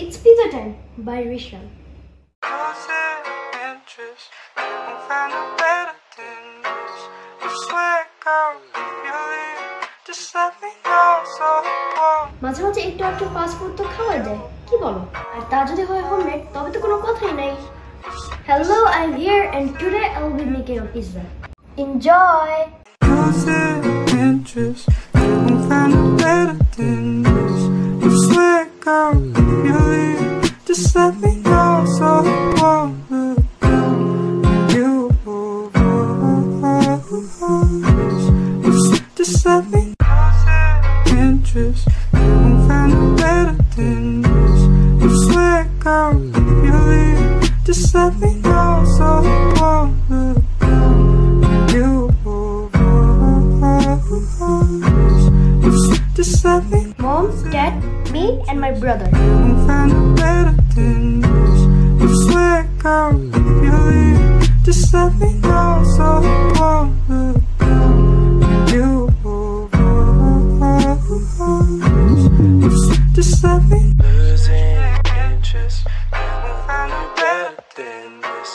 It's Pizza Time by Rishan. মাঝে মাঝে একটু একটু ফাস্ট ফুড তো খাওয়া যায়, কি বলো? আর তা যদি হয় হোমমেড তবে তো কোনো কথাই নাই। Hello, I'm here and today I will be making a pizza. Enjoy! Just let me know so I wanna you. Just let me. Mom, Dad, me and my brother. Find a better than this. You swear, girl, you leave. Just let me know so I wanna you. Just let me. Losing interest. Find a better than this.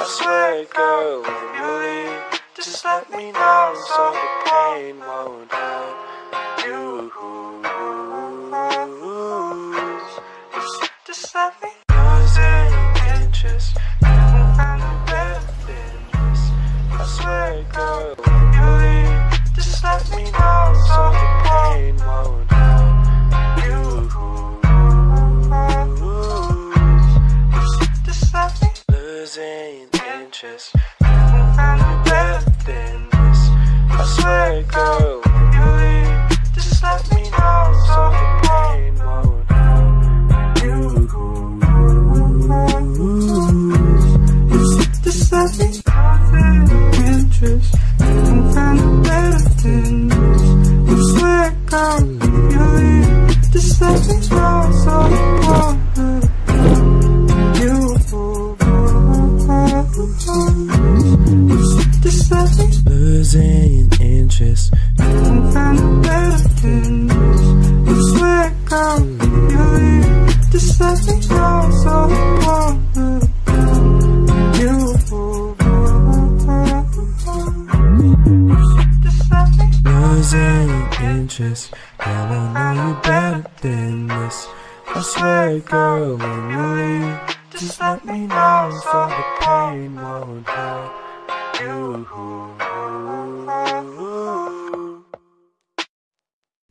I swear, girl, when you leave, just let me know so the pain won't hurt you. Just let me. Losing interest. Find a better than this. I swear, girl, when you leave, just let me know so the pain won't hurt you. Losing interest. Find a better than this. I swear, girl, when you leave, just let me know so the pain won't hurt you. Just let me. Losing interest. Find a better than this. I swear, girl, when you leave, just let me know so I wanna you. Losing interest. Find a better than this. I swear, girl, you leave. Just let me know so I wanna you. Losing interest. Girl, I know you better than this. I swear, girl, when you leave, just let me know so the pain won't hurt you.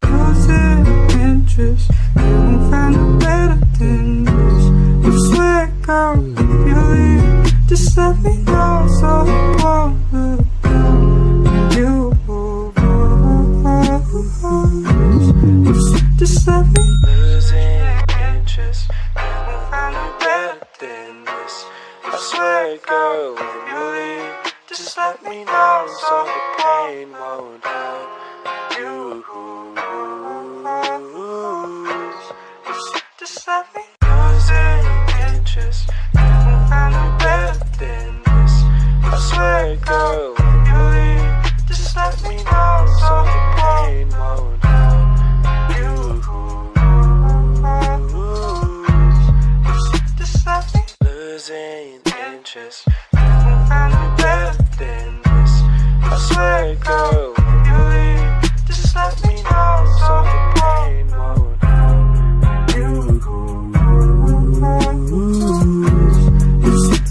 Losing interest. Find a better than this. I swear, girl, you leave. Just let me know so I wanna you. Just let me. Losing interest. Find a better than this. I swear, girl, when you leave, just let me know so the pain won't hurt you. Just let me. Losing interest. Find a better than this. I swear, girl, when you leave, just let me know so the pain won't hurt you. Just let me. Losing interest. Find a better than this. I swear, girl, when you leave, just let me know so the pain won't hurt you.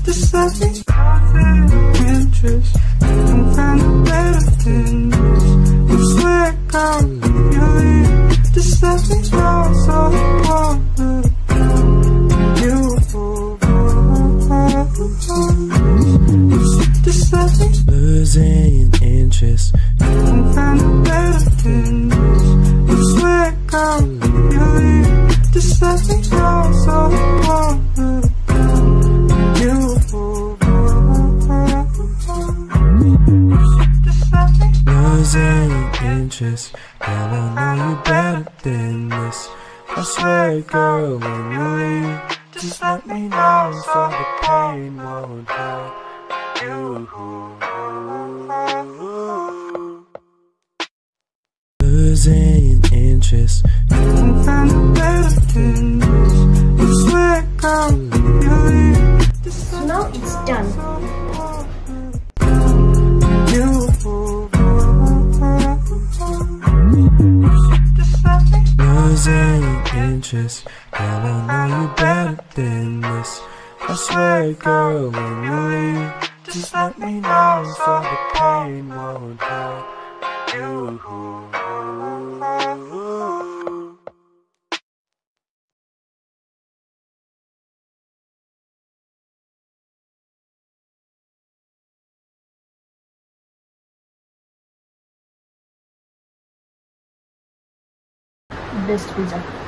Just let me. Losing interest. Find a better than this. I swear, girl, when you leave, just let me know so I wanna you. Just let me. Losing interest. Find a better than this. I swear, girl, when you leave, just let me know so I wanna you. Just let me. Losing interest. Girl, I know you better than this. I swear, girl, when you leave, just let me know so the pain won't hurt you. Losing interest. Find a better than this. losing interest. Girl, I know you better than this. I swear, girl, when you leave, just let me know so the pain won't hurt you. Best pizza.